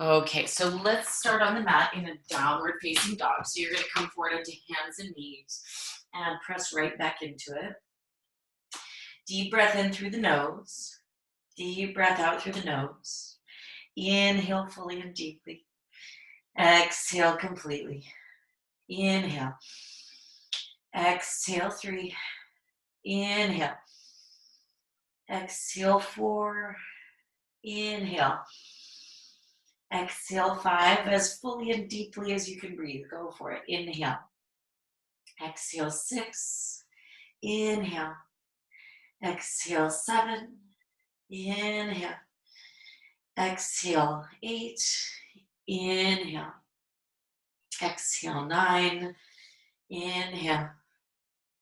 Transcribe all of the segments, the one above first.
Okay, so let's start on the mat in a downward facing dog. So you're going to come forward onto hands and knees and press right back into it. Deep breath in through the nose. Deep breath out through the nose. Inhale fully and deeply. Exhale completely. Inhale. Exhale 3. Inhale. Exhale 4. Inhale. Exhale 5 as fully and deeply as you can breathe. Go for it. Inhale. Exhale 6. Inhale. Exhale 7. Inhale. Exhale 8. Inhale. Exhale 9. Inhale.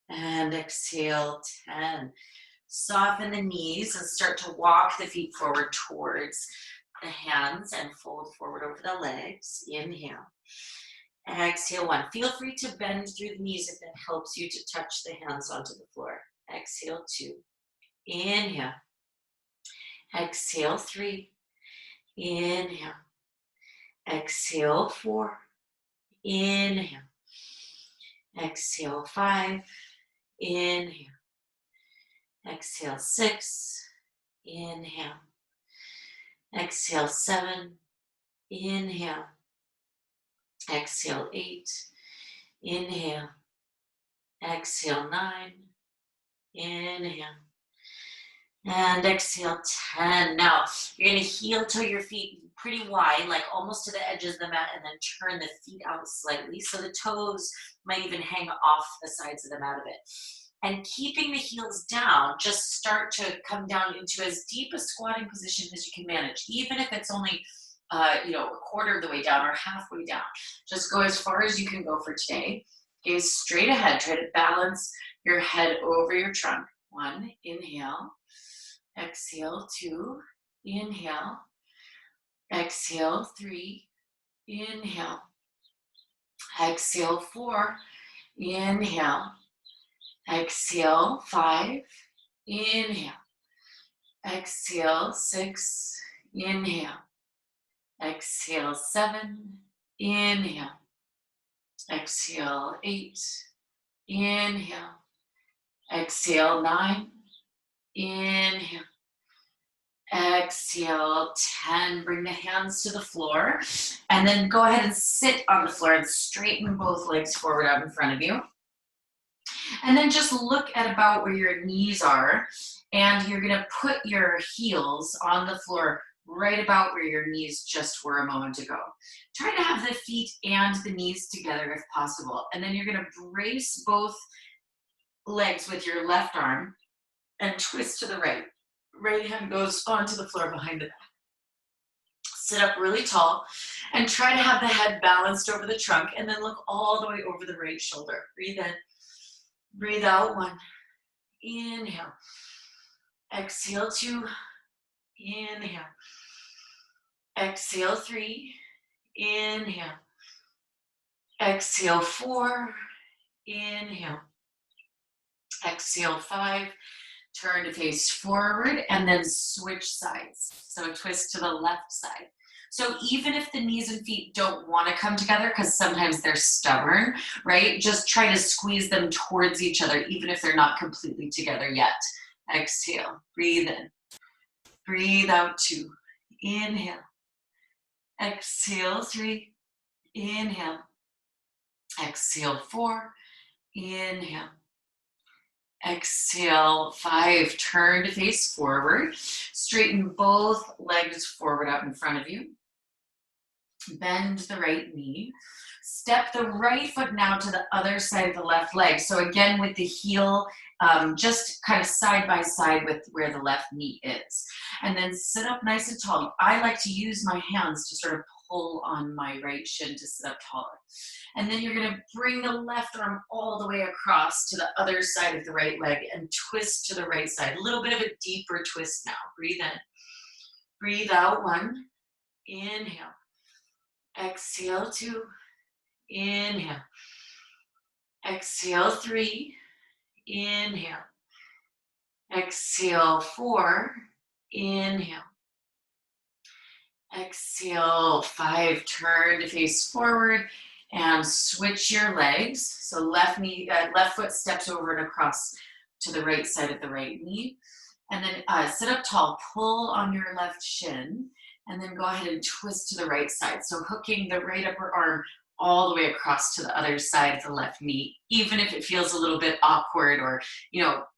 And exhale 10. Soften the knees and start to walk the feet forward towards the hands and fold forward over the legs. Inhale. Exhale 1. Feel free to bend through the knees if that helps you to touch the hands onto the floor. Exhale 2. Inhale. Exhale 3. Inhale. Exhale 4. Inhale. Exhale 5. Inhale. Exhale 6. Inhale. Exhale 7. Inhale. Exhale 8. Inhale. Exhale 9. Inhale. And exhale 10. Now, you're going to heel toe your feet pretty wide, like almost to the edges of the mat, and then turn the feet out slightly. So the toes might even hang off the sides of the mat a bit. And keeping the heels down, just start to come down into as deep a squatting position as you can manage, even if it's only a quarter of the way down or halfway down. Just go as far as you can go for today. Gaze straight ahead. Try to balance your head over your trunk. 1, inhale. Exhale 2. Inhale. Exhale 3. Inhale. Exhale 4. Inhale. Exhale 5. Inhale. Exhale 6. Inhale. Exhale 7. Inhale. Exhale 8. Inhale. Exhale 9. Inhale. Exhale 10. Bring the hands to the floor and then go ahead and sit on the floor and straighten both legs forward out in front of you. And then just look at about where your knees are, and you're going to put your heels on the floor right about where your knees just were a moment ago. Try to have the feet and the knees together if possible. And then you're going to brace both legs with your left arm and twist to the right. Right hand goes onto the floor behind the back. Sit up really tall and try to have the head balanced over the trunk, and then look all the way over the right shoulder. Breathe in. Breathe out 1. Inhale. Exhale 2. Inhale. Exhale 3. Inhale. Exhale 4. Inhale. Exhale 5. Turn to face forward and then switch sides. So twist to the left side. So even if the knees and feet don't want to come together, because sometimes they're stubborn, right? Just try to squeeze them towards each other, even if they're not completely together yet. Exhale, breathe in. Breathe out 2. Inhale. Exhale 3. Inhale. Exhale 4. Inhale. Exhale 5. Turn to face forward. Straighten both legs forward out in front of you. Bend the right knee. Step the right foot now to the other side of the left leg. So again, with the heel just kind of side by side with where the left knee is. And then sit up nice and tall. I like to use my hands to sort of pull on my right shin to sit up taller. And then you're going to bring the left arm all the way across to the other side of the right leg and twist to the right side. A little bit of a deeper twist now. Breathe in. Breathe out 1. Inhale. Exhale 2. Inhale. Exhale 3. Inhale. Exhale 4. Inhale. Exhale, 5, turn to face forward and switch your legs. So left foot steps over and across to the right side of the right knee. And then sit up tall, pull on your left shin, and then go ahead and twist to the right side. So hooking the right upper arm all the way across to the other side of the left knee, even if it feels a little bit awkward or,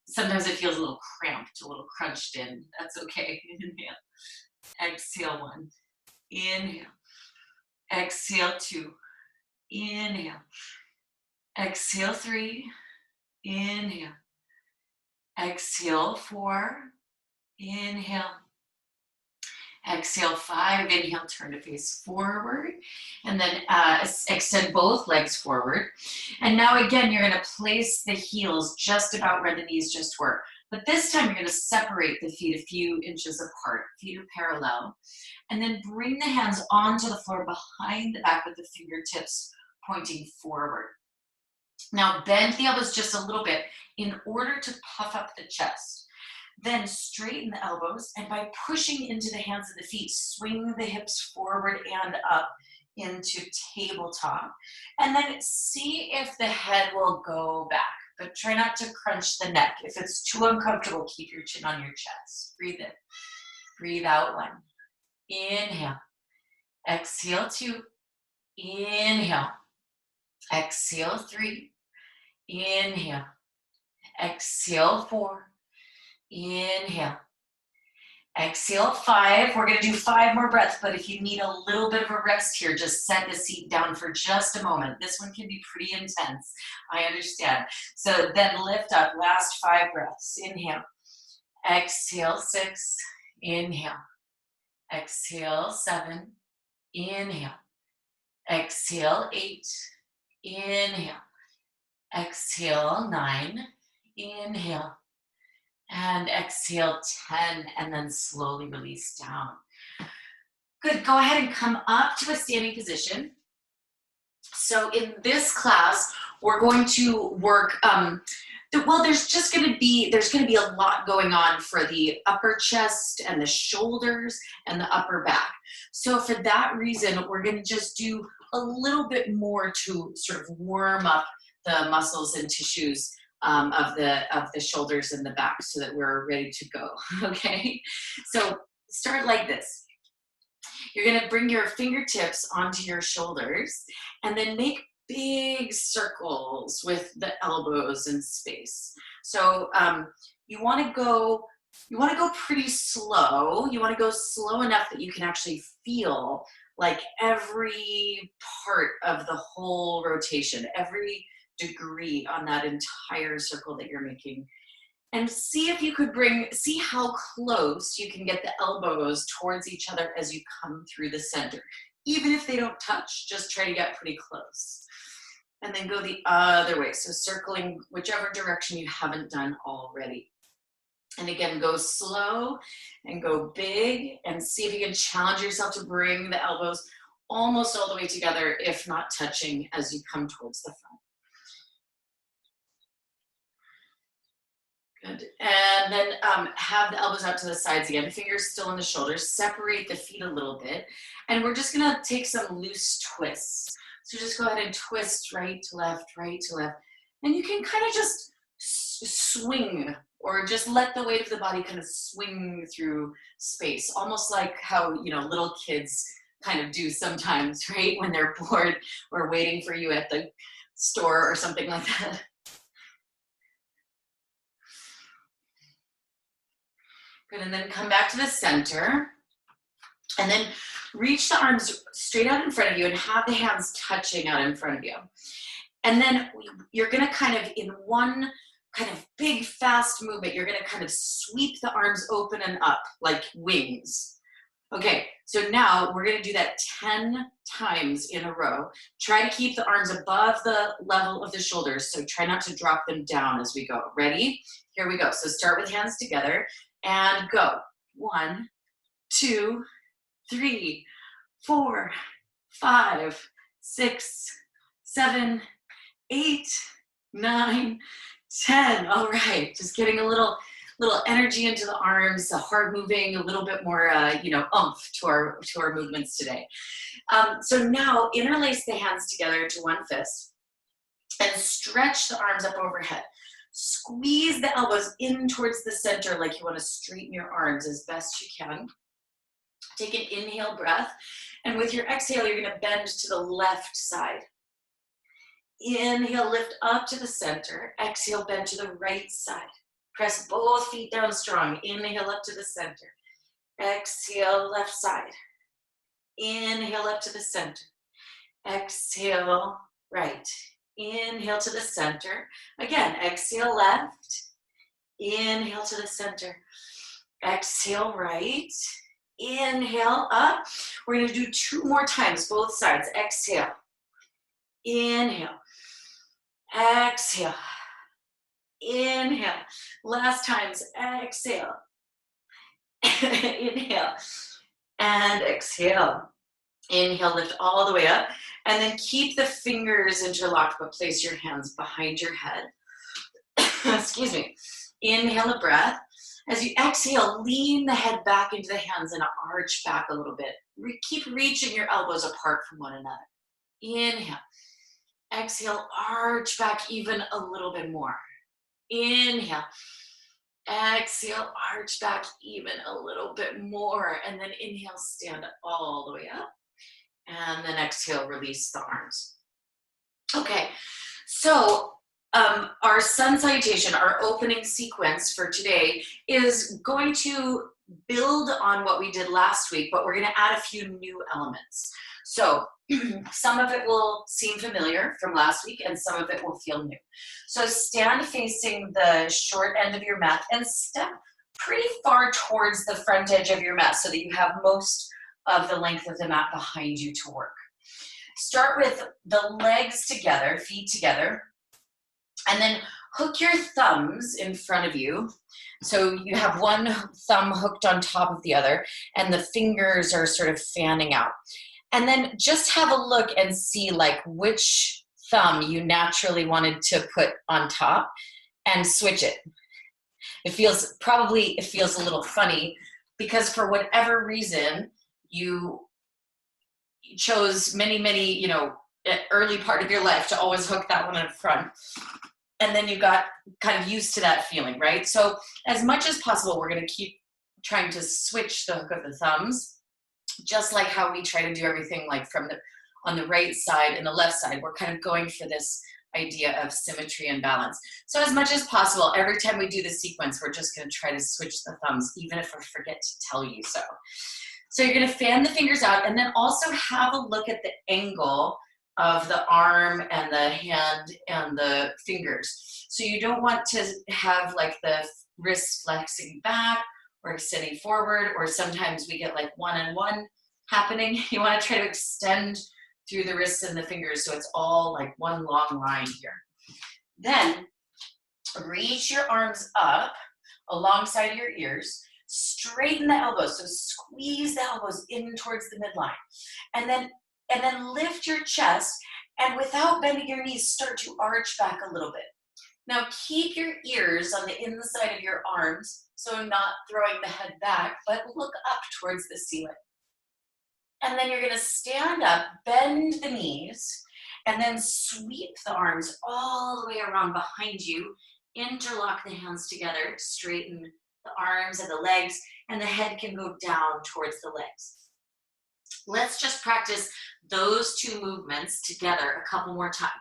sometimes it feels a little cramped, a little crunched in. That's okay. Inhale. Exhale, 1. Inhale. Exhale, 2. Inhale. Exhale, 3. Inhale. Exhale, 4. Inhale. Exhale, 5. Inhale, turn to face forward. And then extend both legs forward. And now again, you're going to place the heels just about where the knees just were. But this time you're going to separate the feet a few inches apart. Feet are parallel. And then bring the hands onto the floor behind the back with the fingertips pointing forward. Now bend the elbows just a little bit in order to puff up the chest. Then straighten the elbows, and by pushing into the hands and the feet, swing the hips forward and up into tabletop. And then see if the head will go back, but try not to crunch the neck. If it's too uncomfortable, keep your chin on your chest. Breathe in. Breathe out, 1. Inhale. Exhale, 2. Inhale. Exhale, 3. Inhale. Exhale, 4. Inhale. Exhale, 5. We're going to do 5 more breaths, but if you need a little bit of a rest here, just set the seat down for just a moment. This one can be pretty intense. I understand. So then lift up. Last 5 breaths. Inhale. Exhale, 6. Inhale. Exhale, 7. Inhale. Exhale, 8. Inhale. Exhale, 9. Inhale. And exhale, 10, and then slowly release down. Good, go ahead and come up to a standing position. So in this class, we're going to work, there's going to be a lot going on for the upper chest and the shoulders and the upper back. So for that reason, we're going to just do a little bit more to sort of warm up the muscles and tissues of the shoulders and the back so that we're ready to go, okay? So start like this. You're gonna bring your fingertips onto your shoulders and then make big circles with the elbows in space. So you wanna go pretty slow. You wanna go slow enough that you can actually feel like every part of the whole rotation, every degree on that entire circle that you're making. And see if you could see how close you can get the elbows towards each other as you come through the center. Even if they don't touch, just try to get pretty close. And then go the other way. So circling whichever direction you haven't done already. And again, go slow and go big and see if you can challenge yourself to bring the elbows almost all the way together, if not touching, as you come towards the front. Good. And then have the elbows out to the sides again. Fingers still on the shoulders. Separate the feet a little bit. And we're just going to take some loose twists. So just go ahead and twist right to left, right to left. And you can kind of just swing or just let the weight of the body kind of swing through space. Almost like how, little kids kind of do sometimes, right? When they're bored or waiting for you at the store or something like that. Good, and then come back to the center. And then reach the arms straight out in front of you and have the hands touching out in front of you. And then you're gonna kind of, in one kind of big, fast movement, you're gonna kind of sweep the arms open and up like wings. Okay, so now we're gonna do that 10 times in a row. Try to keep the arms above the level of the shoulders, so try not to drop them down as we go. Ready? Here we go. So start with hands together and go. 1, 2, 3, 4, 5, 6, 7, 8, 9, 10. All right, just getting a little little energy into the arms, the heart moving, a little bit more, oomph to our movements today. So now interlace the hands together into one fist and stretch the arms up overhead. Squeeze the elbows in towards the center like you want to straighten your arms as best you can. Take an inhale breath, and with your exhale, you're going to bend to the left side. Inhale, lift up to the center. Exhale, bend to the right side. Press both feet down strong. Inhale up to the center. Exhale, left side. Inhale up to the center. Exhale, right. Inhale to the center. Again, exhale, left. Inhale to the center. Exhale, right. Inhale, up. We're going to do 2 more times, both sides. Exhale. Inhale. Exhale. Inhale. Last times. Exhale. Inhale. And exhale. Inhale, lift all the way up. And then keep the fingers interlocked, but place your hands behind your head. Excuse me. Inhale a breath. As you exhale, lean the head back into the hands and arch back a little bit. Keep reaching your elbows apart from one another. Inhale. Exhale, arch back even a little bit more. Inhale. Exhale, arch back even a little bit more. And then inhale, stand all the way up. And then exhale, release the arms. Okay, so our sun salutation, our opening sequence for today is going to build on what we did last week, but we're going to add a few new elements. So some of it will seem familiar from last week and some of it will feel new. So stand facing the short end of your mat and step pretty far towards the front edge of your mat so that you have most of the length of the mat behind you to work. Start with the legs together, feet together, and then hook your thumbs in front of you. So you have one thumb hooked on top of the other, and the fingers are sort of fanning out. And then just have a look and see like which thumb you naturally wanted to put on top and switch it. It feels a little funny because for whatever reason, you chose many, early part of your life to always hook that one in front. And then you got kind of used to that feeling, right? So as much as possible, we're going to keep trying to switch the hook of the thumbs, just like how we try to do everything like on the right side and the left side. We're kind of going for this idea of symmetry and balance. So as much as possible, every time we do the sequence, we're just going to try to switch the thumbs, even if I forget to tell you so. So you're going to fan the fingers out and then also have a look at the angle of the arm and the hand and the fingers. So you don't want to have like the wrist flexing back or extending forward, or sometimes we get like one and one happening. You want to try to extend through the wrists and the fingers so it's all like one long line here. Then reach your arms up alongside your ears, straighten the elbows, so squeeze the elbows in towards the midline, and then lift your chest, and without bending your knees, start to arch back a little bit. Now keep your ears on the inside of your arms, so not throwing the head back, but look up towards the ceiling. And then you're going to stand up, bend the knees, and then sweep the arms all the way around behind you, interlock the hands together, straighten the arms and the legs, and the head can go down towards the legs. Let's just practice those 2 movements together a couple more times.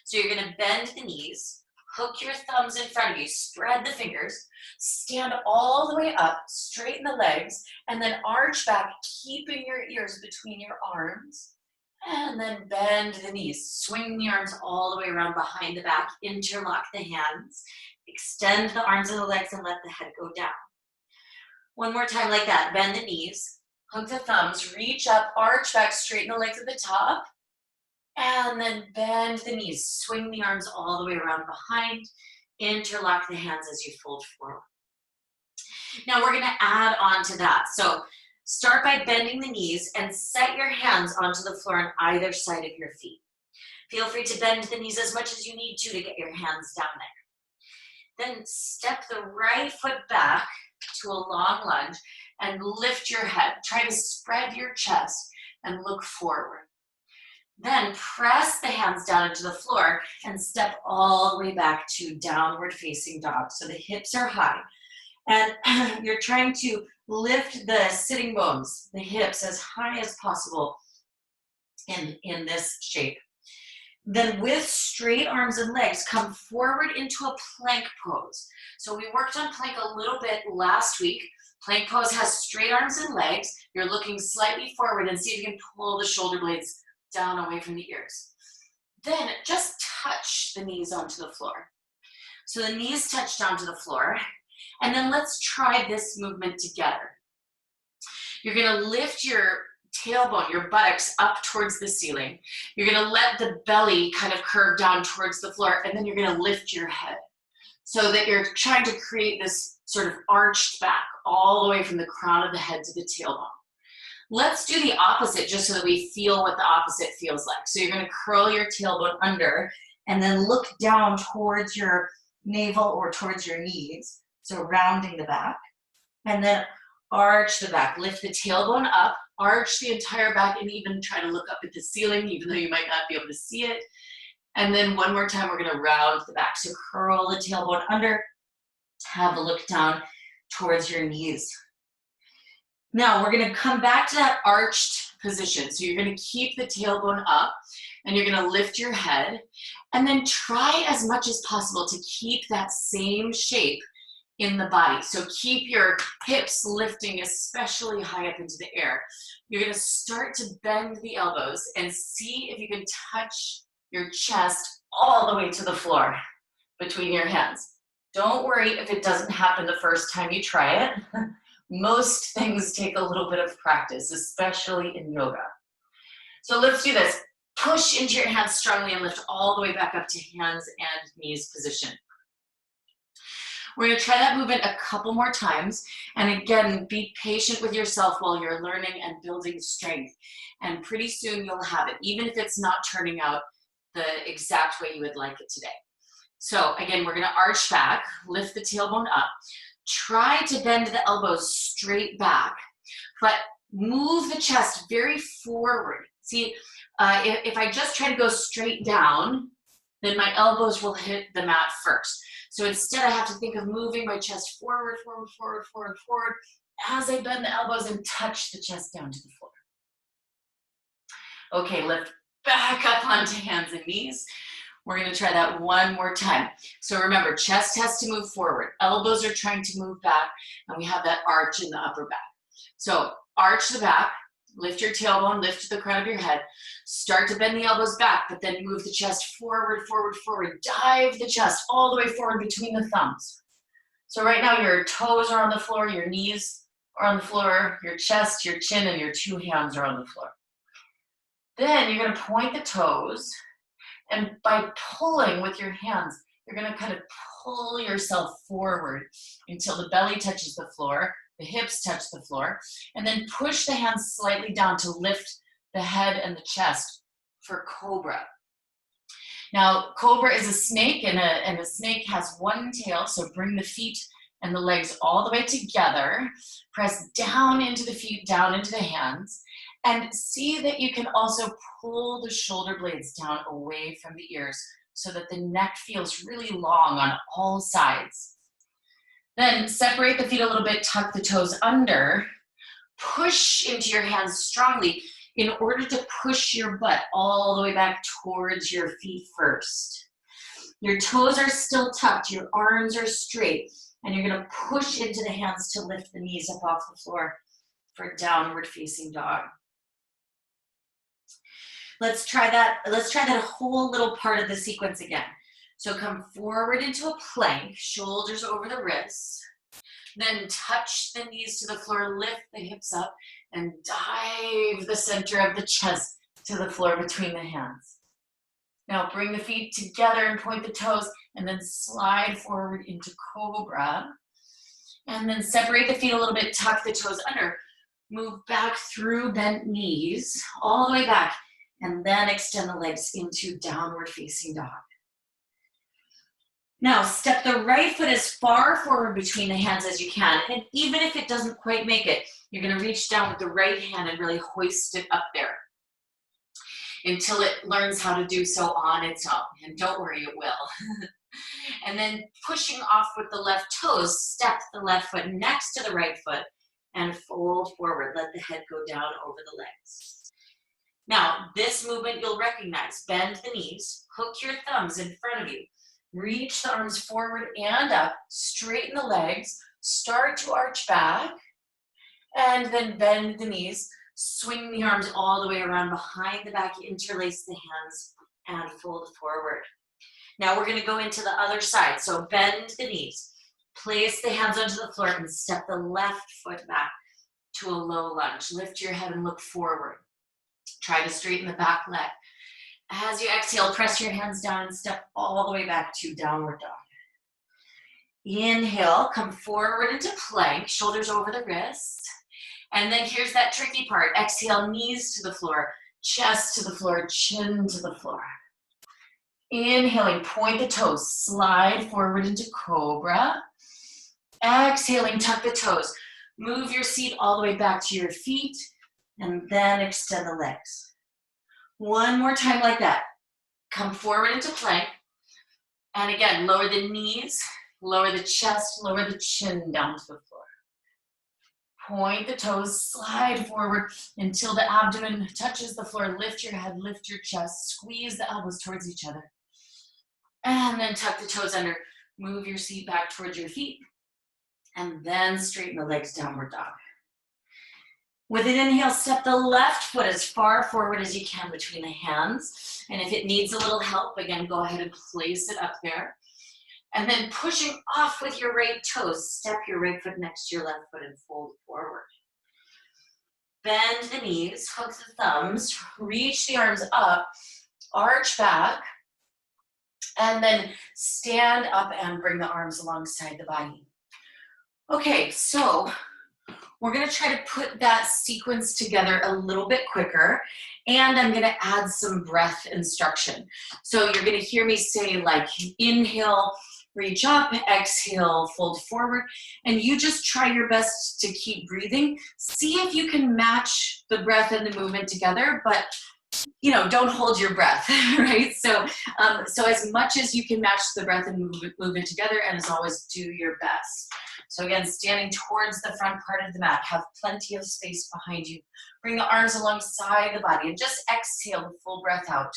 So you're going to bend the knees, hook your thumbs in front of you, spread the fingers, stand all the way up, straighten the legs, and then arch back, keeping your ears between your arms, and then bend the knees. Swing the arms all the way around behind the back, interlock the hands, extend the arms and the legs, and let the head go down. One more time like that. Bend the knees, hook the thumbs, reach up, arch back, straighten the legs at the top, and then bend the knees. Swing the arms all the way around behind, interlock the hands as you fold forward. Now we're going to add on to that. So start by bending the knees and set your hands onto the floor on either side of your feet. Feel free to bend the knees as much as you need to get your hands down there. Then step the right foot back to a long lunge and lift your head. Try to spread your chest and look forward. Then press the hands down into the floor and step all the way back to downward facing dog. So the hips are high. And you're trying to lift the sitting bones, the hips, as high as possible in this shape. Then with straight arms and legs, come forward into a plank pose. So we worked on plank a little bit last week. Plank pose has straight arms and legs. You're looking slightly forward and see if you can pull the shoulder blades down away from the ears. Then just touch the knees onto the floor. So the knees touch down to the floor. And then let's try this movement together. You're gonna lift your tailbone, your buttocks up towards the ceiling. You're gonna let the belly kind of curve down towards the floor, and then you're gonna lift your head so that you're trying to create this sort of arched back all the way from the crown of the head to the tailbone. Let's do the opposite just so that we feel what the opposite feels like. So you're gonna curl your tailbone under and then look down towards your navel or towards your knees. So rounding the back, and then arch the back. Lift the tailbone up, arch the entire back, and even try to look up at the ceiling, even though you might not be able to see it. And then one more time, we're gonna round the back. So curl the tailbone under, have a look down towards your knees. Now we're gonna come back to that arched position. So you're gonna keep the tailbone up, and you're gonna lift your head, and then try as much as possible to keep that same shape in the body. So keep your hips lifting especially high up into the air. You're gonna start to bend the elbows and see if you can touch your chest all the way to the floor between your hands. Don't worry if it doesn't happen the first time you try it. Most things take a little bit of practice, especially in yoga. So let's do this. Push into your hands strongly and lift all the way back up to hands and knees position. We're gonna try that movement a couple more times. And again, be patient with yourself while you're learning and building strength. And pretty soon you'll have it, even if it's not turning out the exact way you would like it today. So again, we're gonna arch back, lift the tailbone up, try to bend the elbows straight back, but move the chest very forward. See, if I just try to go straight down, then my elbows will hit the mat first. So instead I have to think of moving my chest forward, forward, forward, forward, forward, as I bend the elbows and touch the chest down to the floor. Okay, lift back up onto hands and knees. We're gonna try that one more time. So remember, chest has to move forward. Elbows are trying to move back, and we have that arch in the upper back. So arch the back, lift your tailbone, lift the crown of your head, start to bend the elbows back, but then move the chest forward, forward, forward. Dive the chest all the way forward between the thumbs. So right now your toes are on the floor, your knees are on the floor, your chest, your chin, and your two hands are on the floor. Then you're gonna point the toes, and by pulling with your hands, you're gonna kind of pull yourself forward until the belly touches the floor, the hips touch the floor, and then push the hands slightly down to lift the head and the chest for cobra. Now, cobra is a snake, and a snake has one tail, so bring the feet and the legs all the way together, press down into the feet, down into the hands, and see that you can also pull the shoulder blades down away from the ears so that the neck feels really long on all sides. Then separate the feet a little bit, tuck the toes under, push into your hands strongly in order to push your butt all the way back towards your feet first. Your toes are still tucked, your arms are straight, and you're gonna push into the hands to lift the knees up off the floor for downward facing dog. Let's try that whole little part of the sequence again. So come forward into a plank, shoulders over the wrists, then touch the knees to the floor, lift the hips up, and dive the center of the chest to the floor between the hands. Now bring the feet together and point the toes, and then slide forward into cobra. And then separate the feet a little bit, tuck the toes under, move back through bent knees, all the way back, and then extend the legs into downward facing dog. Now, step the right foot as far forward between the hands as you can. And even if it doesn't quite make it, you're going to reach down with the right hand and really hoist it up there until it learns how to do so on its own. And don't worry, it will. And then pushing off with the left toes, step the left foot next to the right foot and fold forward. Let the head go down over the legs. Now, this movement you'll recognize. Bend the knees, hook your thumbs in front of you. Reach the arms forward and up, straighten the legs, start to arch back, and then bend the knees, swing the arms all the way around behind the back, interlace the hands, and fold forward. Now we're going to go into the other side. So bend the knees, place the hands onto the floor, and step the left foot back to a low lunge. Lift your head and look forward. Try to straighten the back leg. As you exhale, press your hands down and step all the way back to downward dog. Inhale, come forward into plank, shoulders over the wrists. And then here's that tricky part. Exhale, knees to the floor, chest to the floor, chin to the floor. Inhaling, point the toes, slide forward into cobra. Exhaling, tuck the toes. Move your seat all the way back to your feet, and then extend the legs. One more time like that. Come forward into plank. And again, lower the knees, lower the chest, lower the chin down to the floor. Point the toes, slide forward until the abdomen touches the floor. Lift your head, lift your chest, squeeze the elbows towards each other. And then tuck the toes under. Move your seat back towards your feet. And then straighten the legs, downward dog. With an inhale, step the left foot as far forward as you can between the hands. And if it needs a little help, again, go ahead and place it up there. And then pushing off with your right toes, step your right foot next to your left foot and fold forward. Bend the knees, hook the thumbs, reach the arms up, arch back, and then stand up and bring the arms alongside the body. Okay, so we're going to try to put that sequence together a little bit quicker, and I'm going to add some breath instruction. So you're going to hear me say, like, inhale, reach up, exhale, fold forward, and you just try your best to keep breathing. See if you can match the breath and the movement together, but don't hold your breath, right? So as much as you can match the breath and movement together, and as always, do your best. So again, standing towards the front part of the mat, have plenty of space behind you. Bring the arms alongside the body and just exhale the full breath out.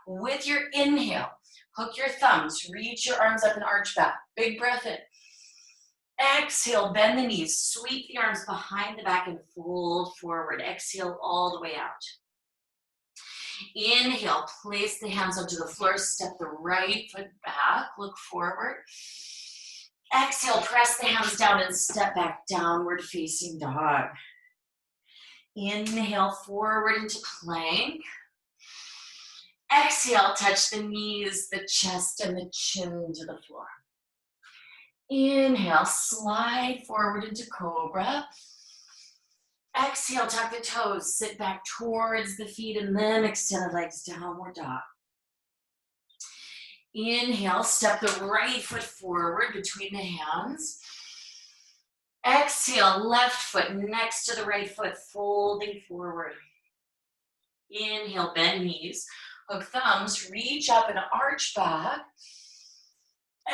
With your inhale, hook your thumbs, reach your arms up and arch back. Big breath in. Exhale, bend the knees, sweep the arms behind the back and fold forward. Exhale all the way out. Inhale, place the hands onto the floor, step the right foot back, look forward. Exhale, press the hands down and step back, downward facing dog. Inhale, forward into plank. Exhale, touch the knees, the chest, and the chin to the floor. Inhale, slide forward into cobra. Exhale, tuck the toes, sit back towards the feet, and then extend the legs, downward dog. Inhale, step the right foot forward between the hands. Exhale, left foot next to the right foot, folding forward. Inhale, bend knees, hook thumbs, reach up and arch back.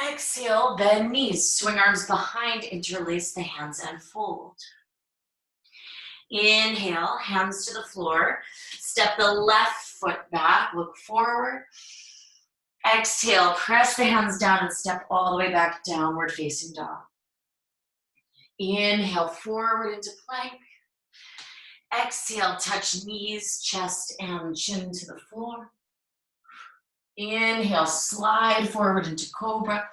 Exhale, bend knees, swing arms behind, interlace the hands and fold. Inhale, hands to the floor, step the left foot back, look forward. Exhale, press the hands down and step all the way back, downward facing dog. Inhale, forward into plank. Exhale, touch knees, chest, and chin to the floor. Inhale, slide forward into cobra.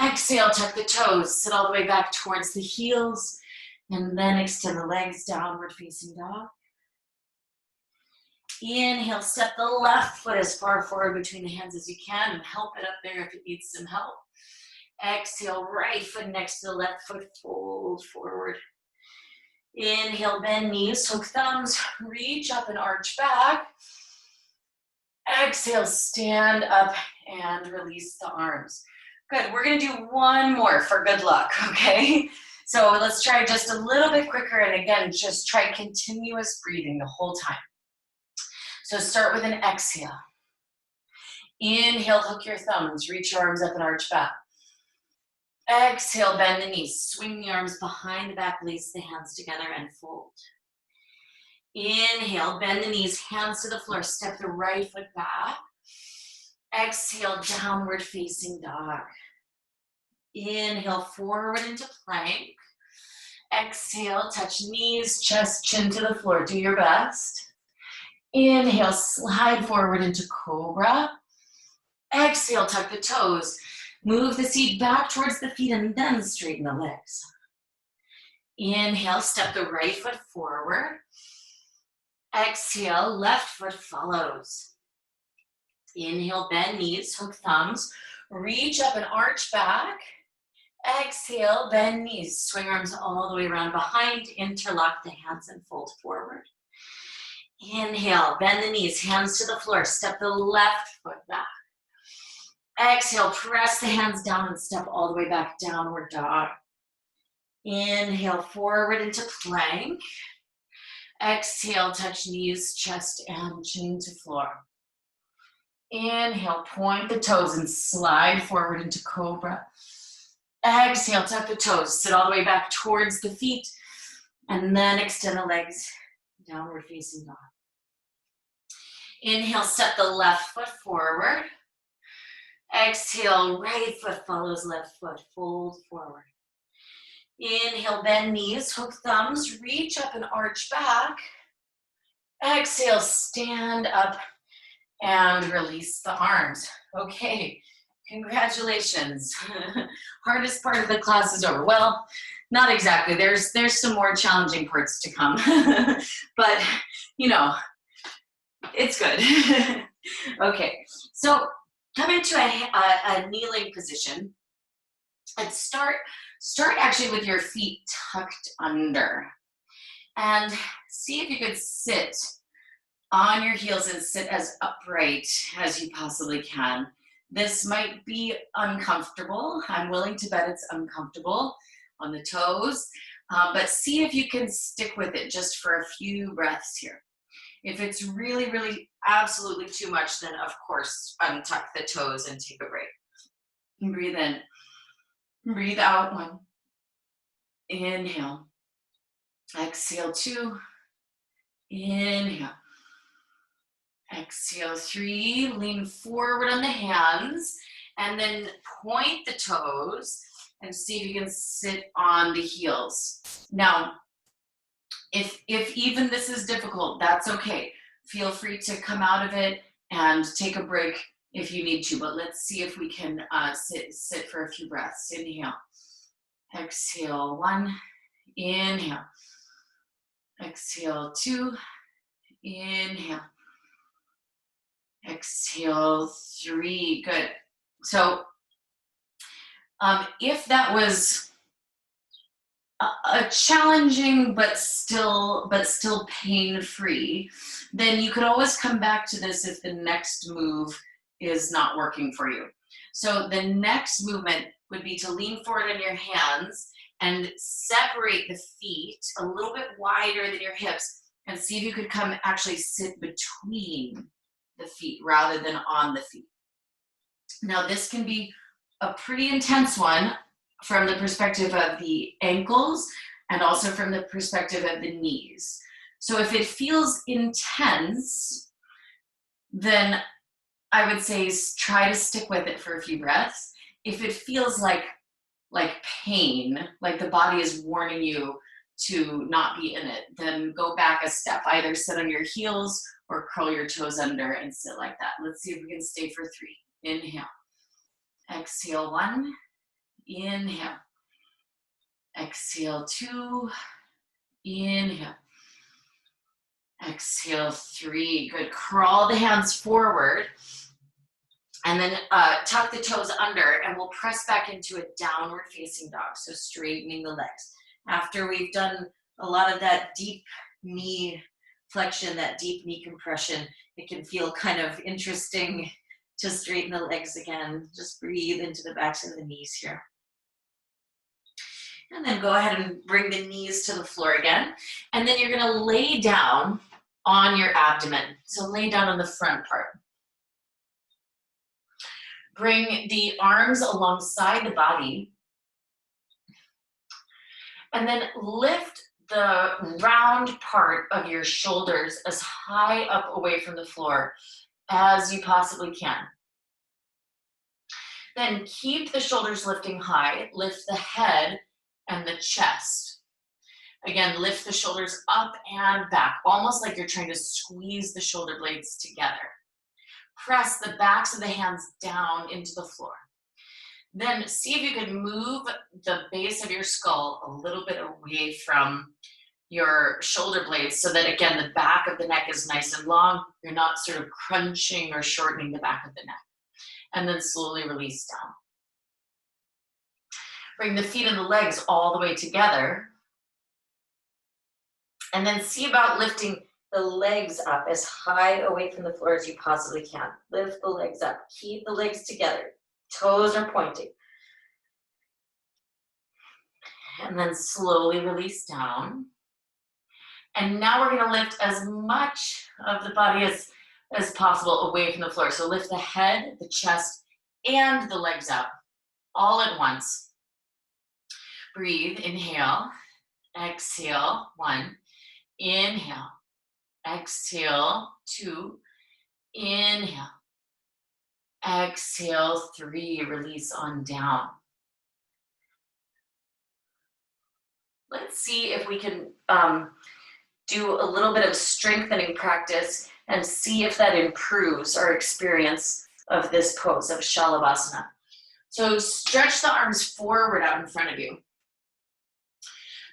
Exhale, tuck the toes, sit all the way back towards the heels, and then extend the legs, downward facing dog. Inhale, step the left foot as far forward between the hands as you can and help it up there if it needs some help. Exhale, right foot next to the left foot, fold forward. Inhale, bend knees, hook thumbs, reach up and arch back. Exhale, stand up and release the arms. Good, we're gonna do one more for good luck, okay? So let's try just a little bit quicker, and again, just try continuous breathing the whole time. So start with an exhale. Inhale, hook your thumbs, reach your arms up and arch back. Exhale, bend the knees, swing the arms behind the back, lace the hands together and fold. Inhale, bend the knees, hands to the floor, step the right foot back. Exhale, downward facing dog. Inhale, forward into plank. Exhale, touch knees, chest, chin to the floor. Do your best. Inhale, slide forward into cobra. Exhale, tuck the toes. Move the seat back towards the feet and then straighten the legs. Inhale, step the right foot forward. Exhale, left foot follows. Inhale, bend knees, hook thumbs. Reach up and arch back. Exhale, bend knees, swing arms all the way around behind, interlock the hands and fold forward. Inhale, bend the knees, hands to the floor, step the left foot back. Exhale, press the hands down and step all the way back, downward dog. Inhale, forward into plank. Exhale, touch knees, chest, and chin to floor. Inhale, point the toes and slide forward into cobra. Exhale, tuck the toes, sit all the way back towards the feet, and then extend the legs, downward facing dog. Inhale, step the left foot forward. Exhale, right foot follows left foot, fold forward. Inhale, bend knees, hook thumbs, reach up and arch back. Exhale, stand up and release the arms. Okay. Congratulations. Hardest part of the class is over. Well, not exactly. There's some more challenging parts to come. But, you know, it's good. Okay, so come into a kneeling position and start actually with your feet tucked under. And see if you could sit on your heels and sit as upright as you possibly can. This might be uncomfortable. I'm willing to bet it's uncomfortable on the toes, but see if you can stick with it just for a few breaths here. If it's really, really absolutely too much, then of course, untuck the toes and take a break. Breathe in, breathe out, 1. Inhale, exhale, 2. Inhale. Exhale, 3, lean forward on the hands, and then point the toes and see if you can sit on the heels. Now, if even this is difficult, that's okay. Feel free to come out of it and take a break if you need to, but let's see if we can sit for a few breaths. Inhale, exhale, 1, inhale, exhale, 2, inhale. Exhale, 3, good. So if that was a challenging but still pain-free, then you could always come back to this if the next move is not working for you. So the next movement would be to lean forward on your hands and separate the feet a little bit wider than your hips and see if you could come actually sit between the feet rather than on the feet. Now this can be a pretty intense one from the perspective of the ankles and also from the perspective of the knees. So if it feels intense, then I would say try to stick with it for a few breaths. If it feels like pain, like the body is warning you to not be in it, then go back a step. Either sit on your heels or curl your toes under and sit like that. Let's see if we can stay for 3. Inhale. Exhale, 1. Inhale. Exhale, 2. Inhale. Exhale, 3. Good. Crawl the hands forward. And then tuck the toes under, and we'll press back into a downward facing dog. So straightening the legs. After we've done a lot of that deep knee flexion, that deep knee compression. It can feel kind of interesting to straighten the legs again. Just breathe into the backs of the knees here. And then go ahead and bring the knees to the floor again. And then you're gonna lay down on your abdomen. So lay down on the front part. Bring the arms alongside the body. And then lift the round part of your shoulders as high up away from the floor as you possibly can. Then keep the shoulders lifting high. Lift the head and the chest. Again, lift the shoulders up and back, almost like you're trying to squeeze the shoulder blades together. Press the backs of the hands down into the floor. Then see if you can move the base of your skull a little bit away from your shoulder blades so that, again, the back of the neck is nice and long. You're not sort of crunching or shortening the back of the neck. And then slowly release down. Bring the feet and the legs all the way together. And then see about lifting the legs up as high away from the floor as you possibly can. Lift the legs up. Keep the legs together. Toes are pointing. And then slowly release down. And now we're going to lift as much of the body as possible away from the floor. So lift the head, the chest, and the legs up all at once. Breathe, inhale, exhale, 1, inhale, exhale, 2, inhale, exhale, 3, release on down. Let's see if we can do a little bit of strengthening practice and see if that improves our experience of this pose of Shalabhasana. So stretch the arms forward out in front of you.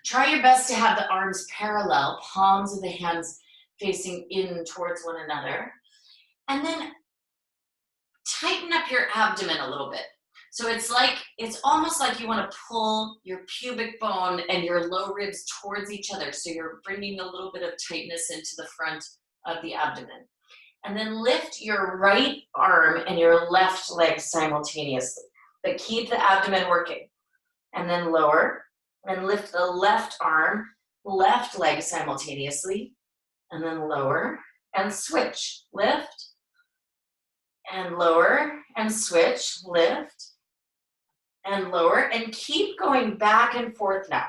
Try your best to have the arms parallel, palms of the hands facing in towards one another. And then tighten up your abdomen a little bit. So it's almost like you want to pull your pubic bone and your low ribs towards each other. So you're bringing a little bit of tightness into the front of the abdomen. And then lift your right arm and your left leg simultaneously. But keep the abdomen working. And then lower. And lift the left arm, left leg simultaneously. And then lower and switch. Lift. And lower and switch. Lift. And lower, and keep going back and forth now.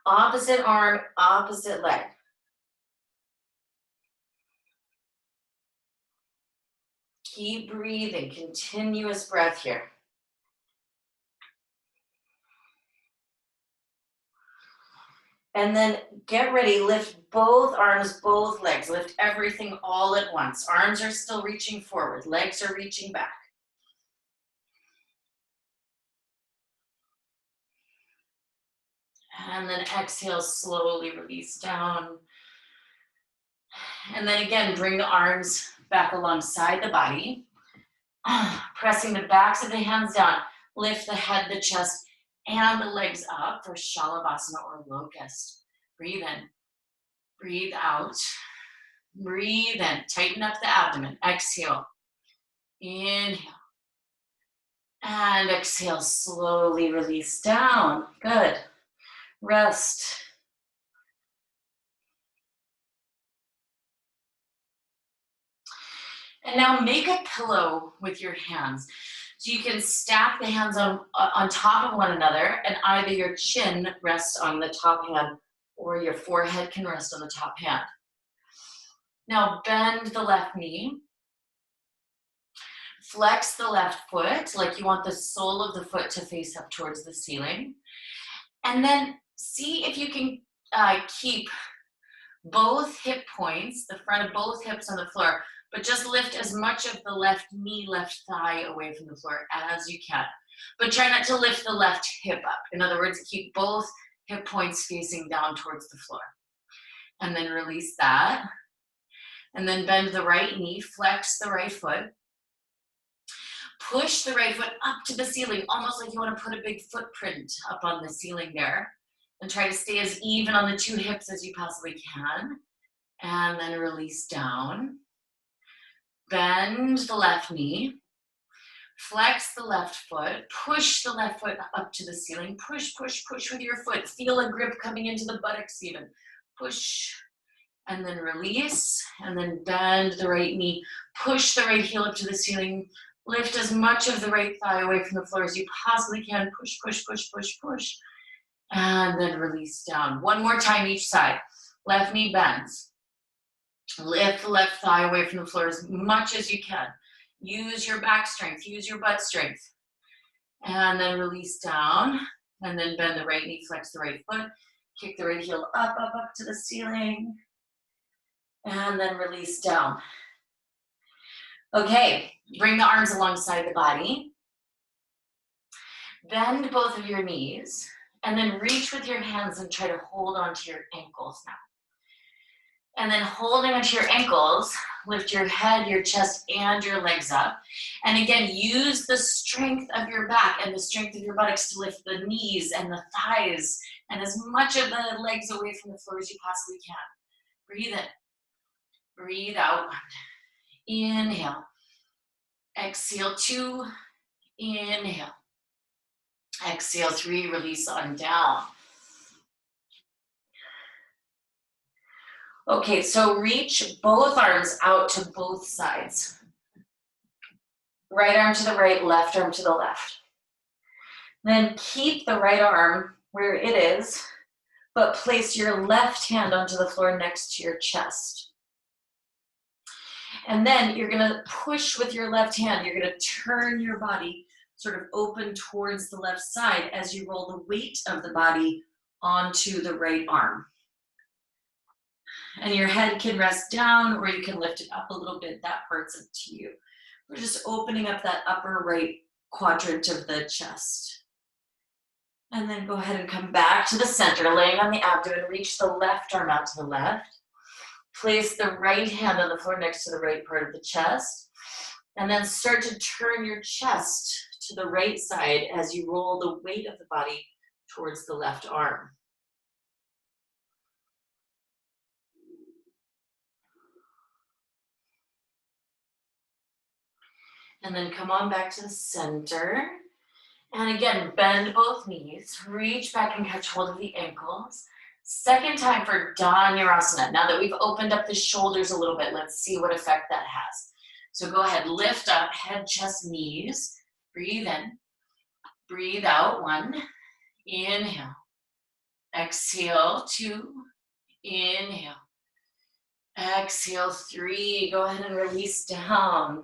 Opposite arm, opposite leg. Keep breathing, continuous breath here. And then get ready, lift both arms, both legs. Lift everything all at once. Arms are still reaching forward, legs are reaching back. And then exhale, slowly release down. And then again, bring the arms back alongside the body. Pressing the backs of the hands down. Lift the head, the chest, and the legs up for Shalabhasana or Locust. Breathe in. Breathe out. Breathe in. Tighten up the abdomen. Exhale. Inhale. And exhale, slowly release down. Good. Rest. And now make a pillow with your hands. So you can stack the hands on top of one another, and either your chin rests on the top hand or your forehead can rest on the top hand. Now bend the left knee. Flex the left foot like you want the sole of the foot to face up towards the ceiling. And then see if you can keep both hip points, the front of both hips on the floor, but just lift as much of the left knee, left thigh away from the floor as you can. But try not to lift the left hip up. In other words, keep both hip points facing down towards the floor. And then release that. And then bend the right knee, flex the right foot. Push the right foot up to the ceiling, almost like you want to put a big footprint up on the ceiling there. And try to stay as even on the two hips as you possibly can. And then release down. Bend the left knee. Flex the left foot. Push the left foot up to the ceiling. Push, push, push with your foot. Feel a grip coming into the buttocks even. Push. And then release. And then bend the right knee. Push the right heel up to the ceiling. Lift as much of the right thigh away from the floor as you possibly can. Push, push, push, push, push. And then release down. One more time each side. Left knee bends. Lift the left thigh away from the floor as much as you can. Use your back strength, use your butt strength. And then release down. And then bend the right knee, flex the right foot. Kick the right heel up, up, up to the ceiling. And then release down. Okay, bring the arms alongside the body. Bend both of your knees. And then reach with your hands and try to hold onto your ankles now. And then holding onto your ankles, lift your head, your chest, and your legs up. And again, use the strength of your back and the strength of your buttocks to lift the knees and the thighs and as much of the legs away from the floor as you possibly can. Breathe in. Breathe out. Inhale. Exhale, 2. Inhale. Exhale, 3. Release on down. Okay, so reach both arms out to both sides. Right arm to the right, left arm to the left. Then keep the right arm where it is, but place your left hand onto the floor next to your chest. And then you're gonna push with your left hand. You're gonna turn your body sort of open towards the left side as you roll the weight of the body onto the right arm. And your head can rest down or you can lift it up a little bit. That part's up to you. We're just opening up that upper right quadrant of the chest. And then go ahead and come back to the center, laying on the abdomen. Reach the left arm out to the left. Place the right hand on the floor next to the right part of the chest. And then start to turn your chest to the right side as you roll the weight of the body towards the left arm. And then come on back to the center. And again, bend both knees. Reach back and catch hold of the ankles. Second time for Dhanurasana. Now that we've opened up the shoulders a little bit, let's see what effect that has. So go ahead, lift up, head, chest, knees. Breathe in. Breathe out. 1. Inhale. Exhale. 2. Inhale. Exhale. 3. Go ahead and release down.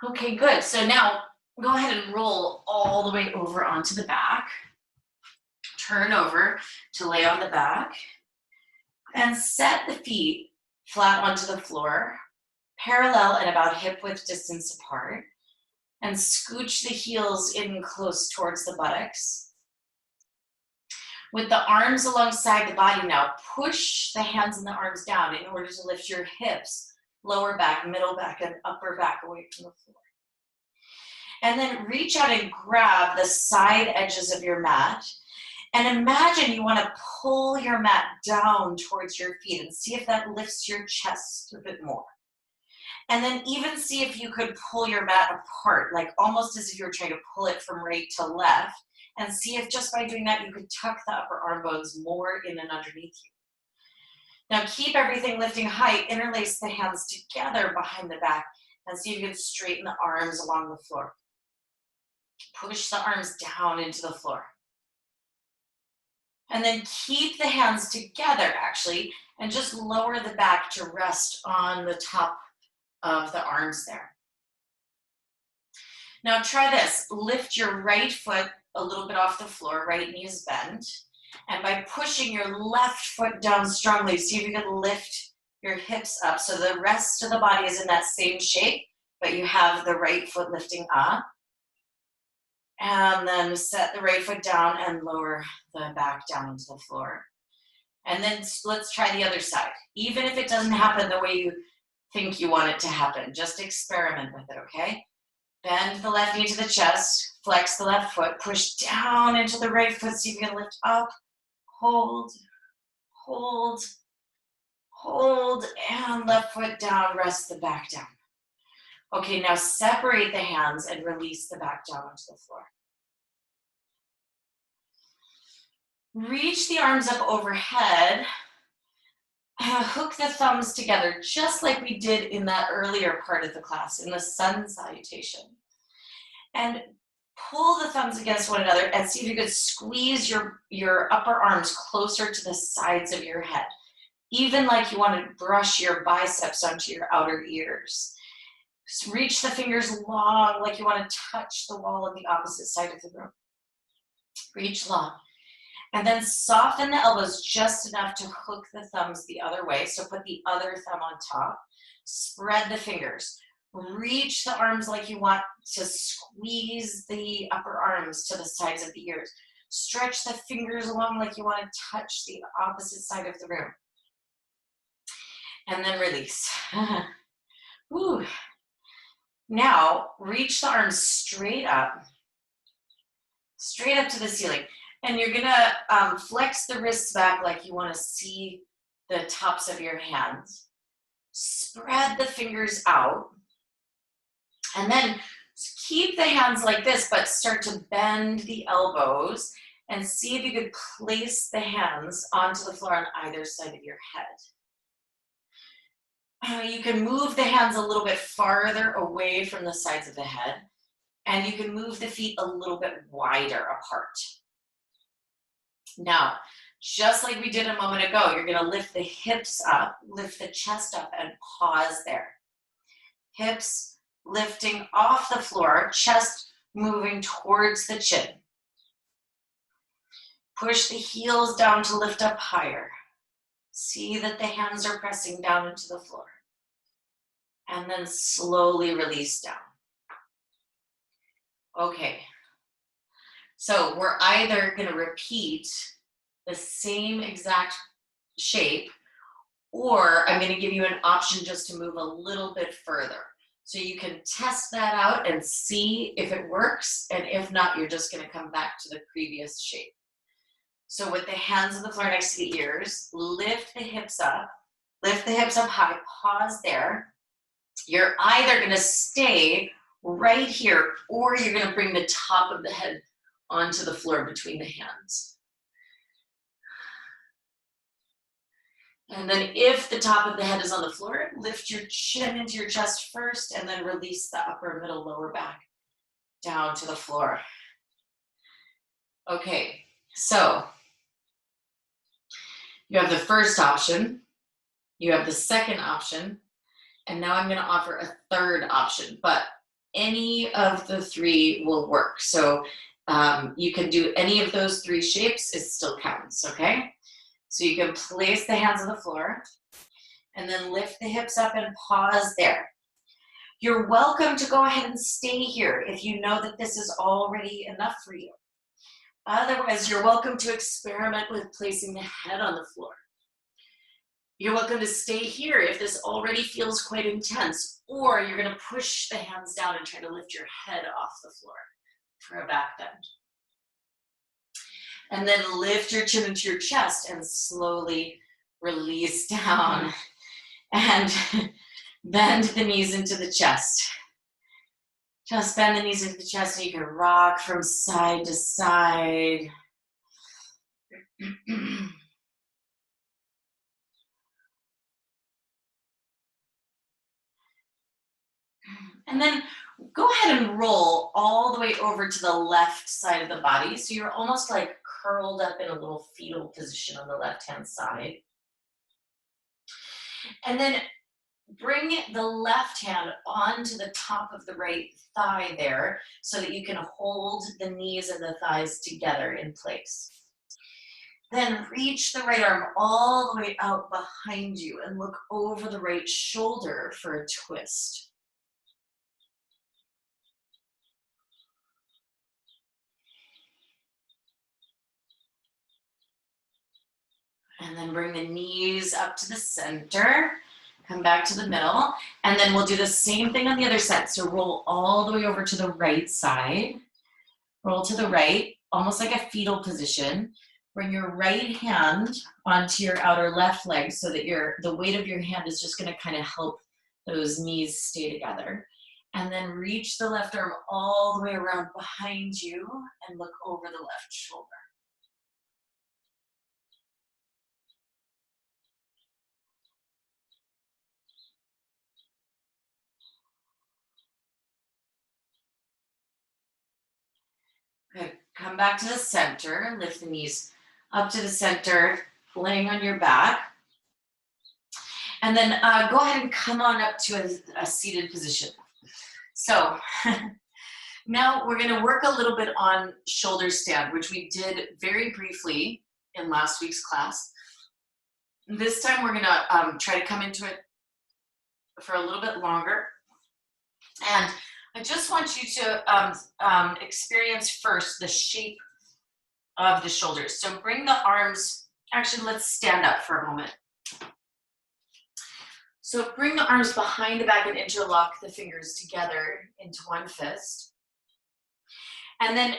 Okay, good. So now go ahead and roll all the way over onto the back. Turn over to lay on the back. And set the feet flat onto the floor, parallel and about hip width distance apart. And scooch the heels in close towards the buttocks. With the arms alongside the body now, push the hands and the arms down in order to lift your hips, lower back, middle back, and upper back away from the floor. And then reach out and grab the side edges of your mat. And imagine you want to pull your mat down towards your feet and see if that lifts your chest a bit more. And then even see if you could pull your mat apart, like almost as if you were trying to pull it from right to left. And see if just by doing that, you could tuck the upper arm bones more in and underneath you. Now keep everything lifting high, interlace the hands together behind the back, and see if you can straighten the arms along the floor. Push the arms down into the floor. And then keep the hands together, actually, and just lower the back to rest on the top of the arms there. Now try this. Lift your right foot a little bit off the floor, right knee is bent. And by pushing your left foot down strongly, see if you can lift your hips up so the rest of the body is in that same shape, but you have the right foot lifting up. And then set the right foot down and lower the back down into the floor. And then let's try the other side. Even if it doesn't happen the way you think you want it to happen, just experiment with it, okay? Bend the left knee to the chest, flex the left foot, push down into the right foot, see if you can lift up, hold, hold, Hold and left foot down, rest the back down. Okay, now separate the hands and release the back down onto the floor. Reach the arms up overhead. Hook the thumbs together, just like we did in that earlier part of the class, in the sun salutation. And pull the thumbs against one another and see if you could squeeze your upper arms closer to the sides of your head, even like you want to brush your biceps onto your outer ears. Just reach the fingers long, like you want to touch the wall on the opposite side of the room. Reach long. And then soften the elbows just enough to hook the thumbs the other way. So put the other thumb on top. Spread the fingers. Reach the arms like you want to squeeze the upper arms to the sides of the ears. Stretch the fingers along like you want to touch the opposite side of the room. And then release. Woo. Now, reach the arms straight up to the ceiling. And you're gonna flex the wrists back like you wanna see the tops of your hands. Spread the fingers out. And then keep the hands like this, but start to bend the elbows and see if you could place the hands onto the floor on either side of your head. You can move the hands a little bit farther away from the sides of the head, and you can move the feet a little bit wider apart. Now, just like we did a moment ago, you're going to lift the hips up, lift the chest up, and pause there. Hips lifting off the floor, chest moving towards the chin. Push the heels down to lift up higher. See that the hands are pressing down into the floor. And then slowly release down. Okay. So we're either going to repeat the same exact shape, or I'm going to give you an option just to move a little bit further. So you can test that out and see if it works, and if not, you're just going to come back to the previous shape. So with the hands on the floor next to the ears, lift the hips up high, pause there. You're either going to stay right here, or you're going to bring the top of the head onto the floor between the hands. And then if the top of the head is on the floor, lift your chin into your chest first, and then release the upper, middle, lower back down to the floor. Okay, so you have the first option, you have the second option, and now I'm going to offer a third option, but any of the three will work. So you can do any of those three shapes, it still counts, okay? So you can place the hands on the floor and then lift the hips up and pause there. You're welcome to go ahead and stay here if you know that this is already enough for you. Otherwise, you're welcome to experiment with placing the head on the floor. You're welcome to stay here if this already feels quite intense, or you're going to push the hands down and try to lift your head off the floor for a back bend. And then lift your chin into your chest and slowly release down and bend the knees into the chest. Just bend the knees into the chest, and you can rock from side to side. And then go ahead and roll all the way over to the left side of the body. So you're almost like curled up in a little fetal position on the left-hand side. And then bring the left hand onto the top of the right thigh there so that you can hold the knees and the thighs together in place. Then reach the right arm all the way out behind you and look over the right shoulder for a twist. And then bring the knees up to the center. Come back to the middle. And then we'll do the same thing on the other side. So roll all the way over to the right side. Roll to the right, almost like a fetal position. Bring your right hand onto your outer left leg so that the weight of your hand is just gonna kind of help those knees stay together. And then reach the left arm all the way around behind you and look over the left shoulder. Good. Come back to the center. Lift the knees up to the center, laying on your back. And then go ahead and come on up to a seated position. So now we're going to work a little bit on shoulder stand, which we did very briefly in last week's class. This time we're going to try to come into it for a little bit longer. And I just want you to experience first the shape of the shoulders. So bring the arms, actually let's stand up for a moment. So bring the arms behind the back and interlock the fingers together into one fist. And then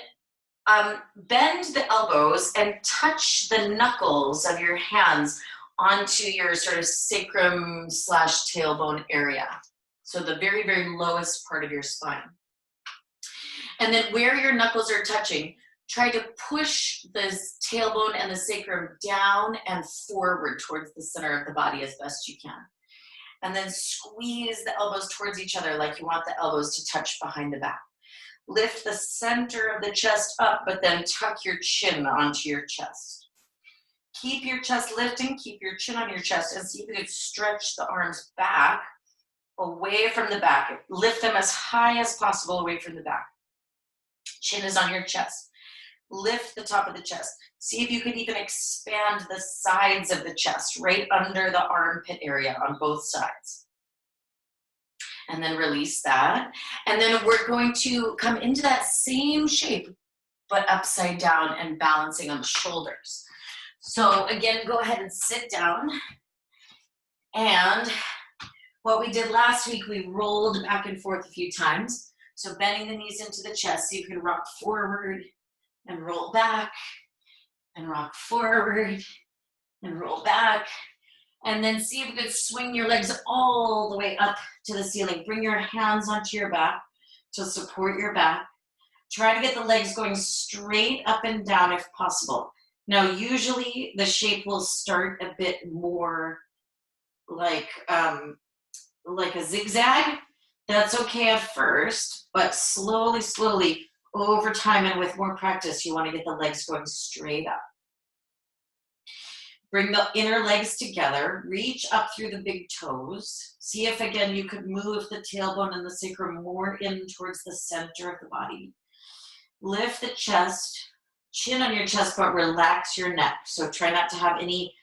bend the elbows and touch the knuckles of your hands onto your sort of sacrum / tailbone area. So the very, very lowest part of your spine. And then where your knuckles are touching, try to push the tailbone and the sacrum down and forward towards the center of the body as best you can. And then squeeze the elbows towards each other like you want the elbows to touch behind the back. Lift the center of the chest up, but then tuck your chin onto your chest. Keep your chest lifting, keep your chin on your chest, and see if you can stretch the arms back, away from the back. Lift them as high as possible away from the back. Chin is on your chest. Lift the top of the chest. See if you can even expand the sides of the chest, right under the armpit area on both sides. And then release that. And then we're going to come into that same shape, but upside down and balancing on the shoulders. So again, go ahead and sit down. And what we did last week, we rolled back and forth a few times. So bending the knees into the chest, so you can rock forward and roll back, and rock forward and roll back. And then see if you can swing your legs all the way up to the ceiling. Bring your hands onto your back to support your back. Try to get the legs going straight up and down if possible. Now, usually the shape will start a bit more like a zigzag. That's okay at first, but slowly, slowly, over time and with more practice, you want to get the legs going straight up. Bring the inner legs together, reach up through the big toes. See if, again, you could move the tailbone and the sacrum more in towards the center of the body. Lift the chest, chin on your chest, but relax your neck. So try not to have any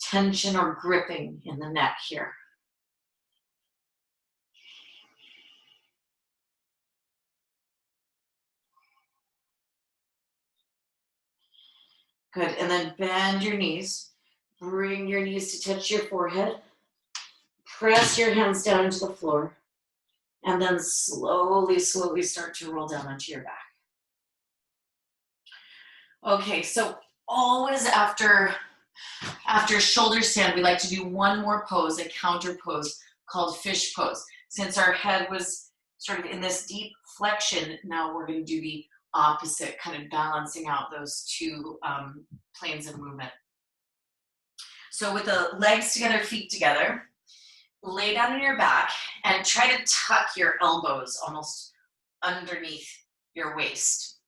tension or gripping in the neck here. Good, and then bend your knees. Bring your knees to touch your forehead. Press your hands down into the floor. And then slowly, slowly start to roll down onto your back. Okay, so always after shoulder stand, we like to do one more pose, a counter pose called fish pose. Since our head was sort of in this deep flexion, now we're going to do the opposite, kind of balancing out those two planes of movement. So with the legs together, feet together, lay down on your back and try to tuck your elbows almost underneath your waist.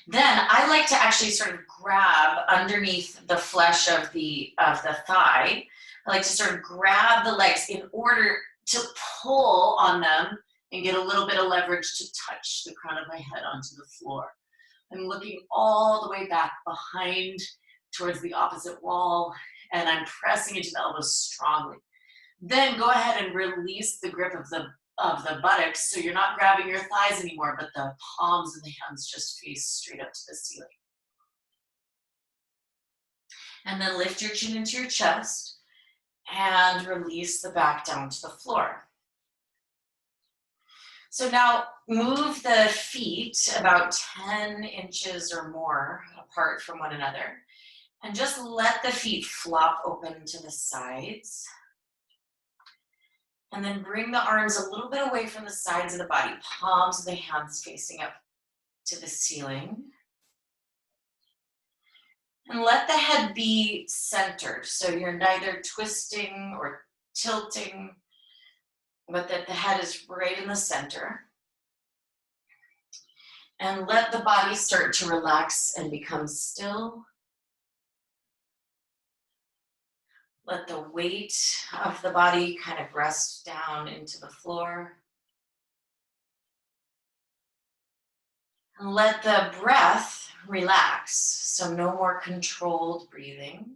Then I like to actually sort of grab underneath the flesh of the thigh. I like to sort of grab the legs in order to pull on them and get a little bit of leverage to touch the crown of my head onto the floor. I'm looking all the way back behind towards the opposite wall, and I'm pressing into the elbows strongly. Then go ahead and release the grip of the buttocks, so you're not grabbing your thighs anymore, but the palms of the hands just face straight up to the ceiling. And then lift your chin into your chest and release the back down to the floor. So now move the feet about 10 inches or more apart from one another, and just let the feet flop open to the sides. And then bring the arms a little bit away from the sides of the body, palms of the hands facing up to the ceiling. And let the head be centered, so you're neither twisting or tilting, but that the head is right in the center. And let the body start to relax and become still. Let the weight of the body kind of rest down into the floor. And let the breath relax, so no more controlled breathing.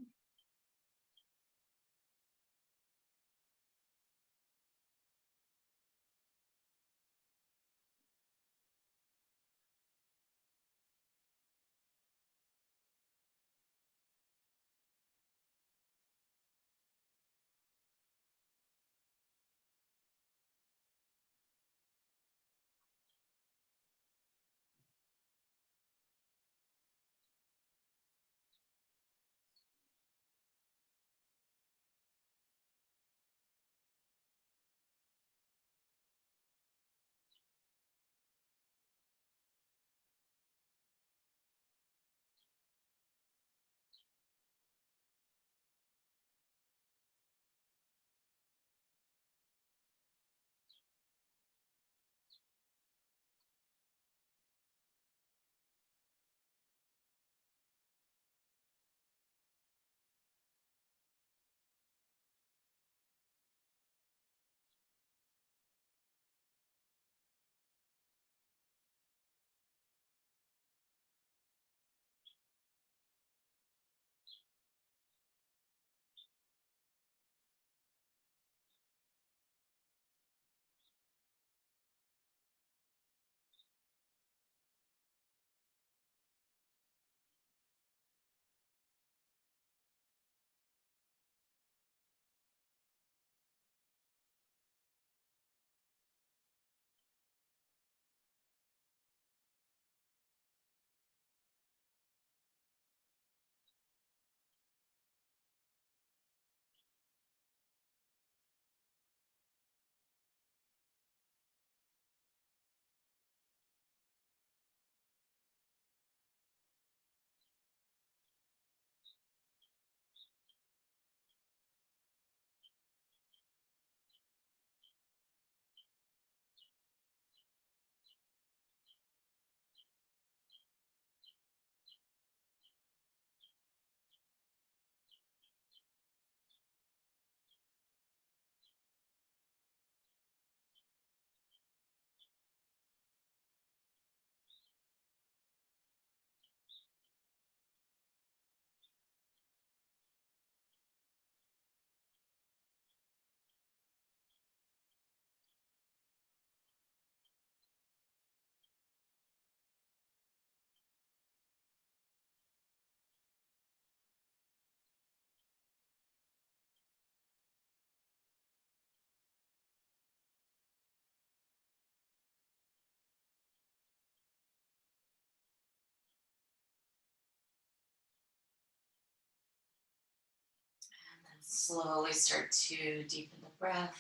Slowly start to deepen the breath.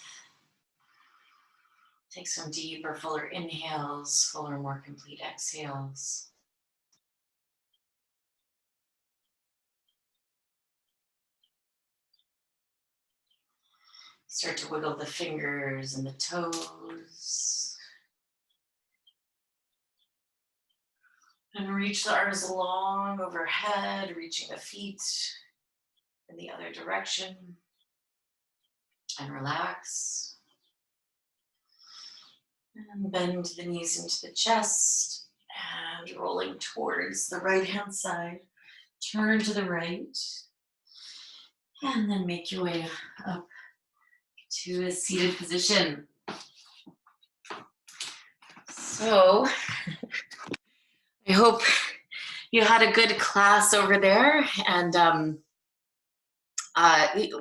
Take some deeper, fuller inhales, fuller, more complete exhales. Start to wiggle the fingers and the toes. And reach the arms long overhead, reaching the feet in the other direction. And relax. And bend the knees into the chest. And rolling towards the right hand side. Turn to the right. And then make your way up to a seated position. So, I hope you had a good class over there, and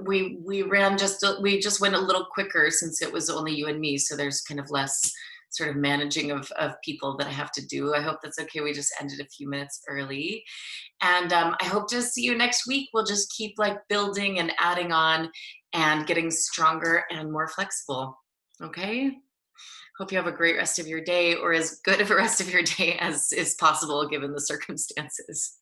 we just went a little quicker since it was only you and me, so there's kind of less sort of managing of people that I have to do. I hope that's okay. We just ended a few minutes early. And I hope to see you next week. We'll just keep like building and adding on and getting stronger and more flexible. Okay? Hope you have a great rest of your day, or as good of a rest of your day as is possible given the circumstances.